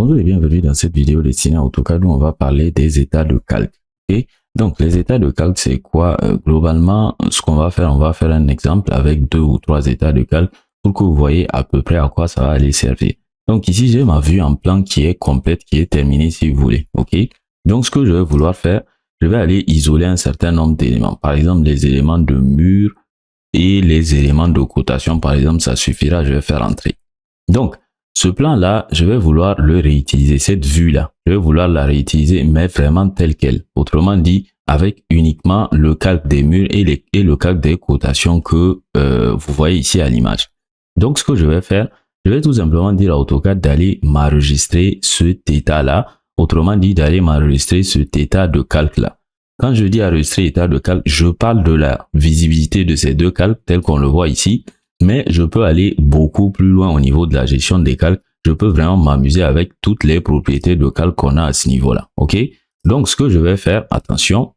Bonjour et bienvenue dans cette vidéo destinée à AutoCAD où on va parler des états de calque. Okay? Donc les états de calque, c'est quoi? Globalement, ce qu'on va faire, on va faire un exemple avec 2 ou 3 états de calque pour que vous voyez à peu près à quoi ça va aller servir. Donc ici, j'ai ma vue en plan qui est complète, qui est terminée si vous voulez. Ok. Donc ce que je vais vouloir faire, je vais aller isoler un certain nombre d'éléments. Par exemple, les éléments de mur et les éléments de cotation, par exemple, ça suffira, je vais faire entrer. Donc, ce plan-là, je vais vouloir le réutiliser, cette vue-là. Je vais vouloir la réutiliser, mais vraiment telle qu'elle. Autrement dit, avec uniquement le calque des murs et le calque des cotations que vous voyez ici à l'image. Donc, ce que je vais faire, je vais tout simplement dire à AutoCAD d'aller m'enregistrer cet état-là. Autrement dit, d'aller m'enregistrer cet état de calque-là. Quand je dis enregistrer état de calque, je parle de la visibilité de ces deux calques tels qu'on le voit ici. Mais je peux aller beaucoup plus loin au niveau de la gestion des calques. Je peux vraiment m'amuser avec toutes les propriétés de calque qu'on a à ce niveau-là. Ok? Donc, ce que je vais faire, attention,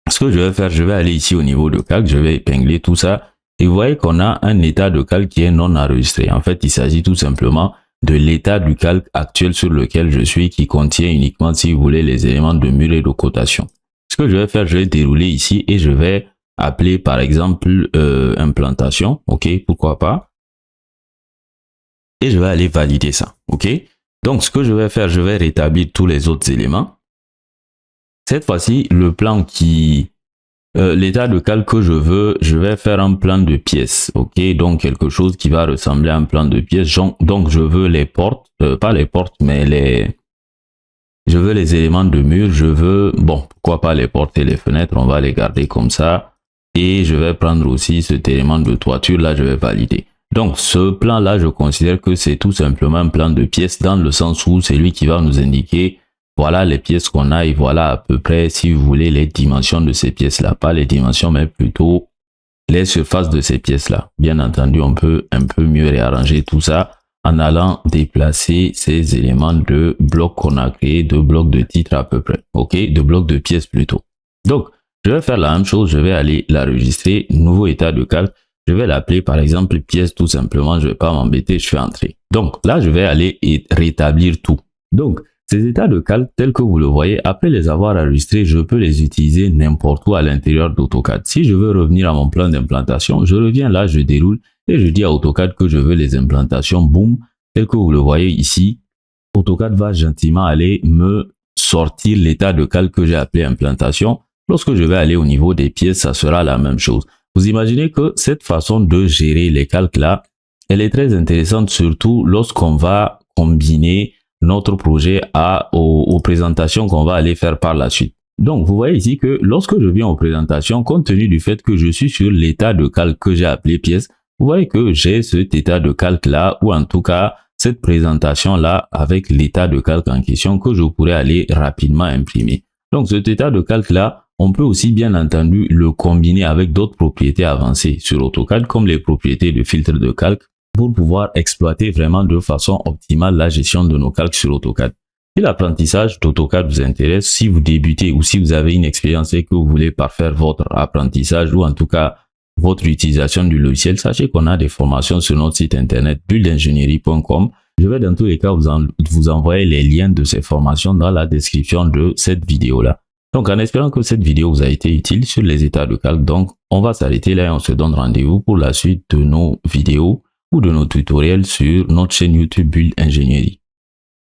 ce que je vais faire, je vais aller ici au niveau de calque, je vais épingler tout ça. Et vous voyez qu'on a un état de calque qui est non enregistré. En fait, il s'agit tout simplement de l'état du calque actuel sur lequel je suis, qui contient uniquement, si vous voulez, les éléments de mur et de cotation. Ce que je vais faire, je vais dérouler ici et je vais appeler par exemple implantation, ok, pourquoi pas, et je vais aller valider ça, ok. Donc ce que je vais faire, je vais rétablir tous les autres éléments. Cette fois-ci, le plan qui, l'état de calque que je veux, je vais faire un plan de pièces, ok, donc quelque chose qui va ressembler à un plan de pièces. Donc je veux les portes, pas les portes, mais je veux les éléments de mur, je veux, bon, pourquoi pas les portes et les fenêtres, on va les garder comme ça. Et je vais prendre aussi cet élément de toiture, là je vais valider. Donc ce plan là, je considère que c'est tout simplement un plan de pièces dans le sens où c'est lui qui va nous indiquer, voilà les pièces qu'on a et voilà à peu près, si vous voulez, les dimensions de ces pièces là. Pas les dimensions, mais plutôt les surfaces de ces pièces là. Bien entendu, on peut un peu mieux réarranger tout ça en allant déplacer ces éléments de blocs qu'on a créés, de blocs de titres à peu près. Ok, de blocs de pièces plutôt. Donc, je vais faire la même chose, je vais aller l'enregistrer, nouveau état de calque, je vais l'appeler par exemple pièce tout simplement, je vais pas m'embêter, je fais entrer. Donc là, je vais aller rétablir tout. Donc, ces états de calque tels que vous le voyez, après les avoir enregistrés, je peux les utiliser n'importe où à l'intérieur d'AutoCAD. Si je veux revenir à mon plan d'implantation, je reviens là, je déroule et je dis à AutoCAD que je veux les implantations, boum, tel que vous le voyez ici. AutoCAD va gentiment aller me sortir l'état de calque que j'ai appelé implantation. Lorsque je vais aller au niveau des pièces, ça sera la même chose. Vous imaginez que cette façon de gérer les calques là, elle est très intéressante surtout lorsqu'on va combiner notre projet aux présentations qu'on va aller faire par la suite. Donc, vous voyez ici que lorsque je viens aux présentations, compte tenu du fait que je suis sur l'état de calque que j'ai appelé pièce, vous voyez que j'ai cet état de calque là, ou en tout cas, cette présentation là avec l'état de calque en question que je pourrais aller rapidement imprimer. Donc, cet état de calque là, on peut aussi bien entendu le combiner avec d'autres propriétés avancées sur AutoCAD comme les propriétés de filtre de calque pour pouvoir exploiter vraiment de façon optimale la gestion de nos calques sur AutoCAD. Si l'apprentissage d'AutoCAD vous intéresse, si vous débutez ou si vous avez une expérience et que vous voulez parfaire votre apprentissage ou en tout cas votre utilisation du logiciel, sachez qu'on a des formations sur notre site internet buildingenieurie.com. Je vais dans tous les cas vous envoyer les liens de ces formations dans la description de cette vidéo-là. Donc, en espérant que cette vidéo vous a été utile sur les états de calque, donc on va s'arrêter là et on se donne rendez-vous pour la suite de nos vidéos ou de nos tutoriels sur notre chaîne YouTube Build Ingénierie.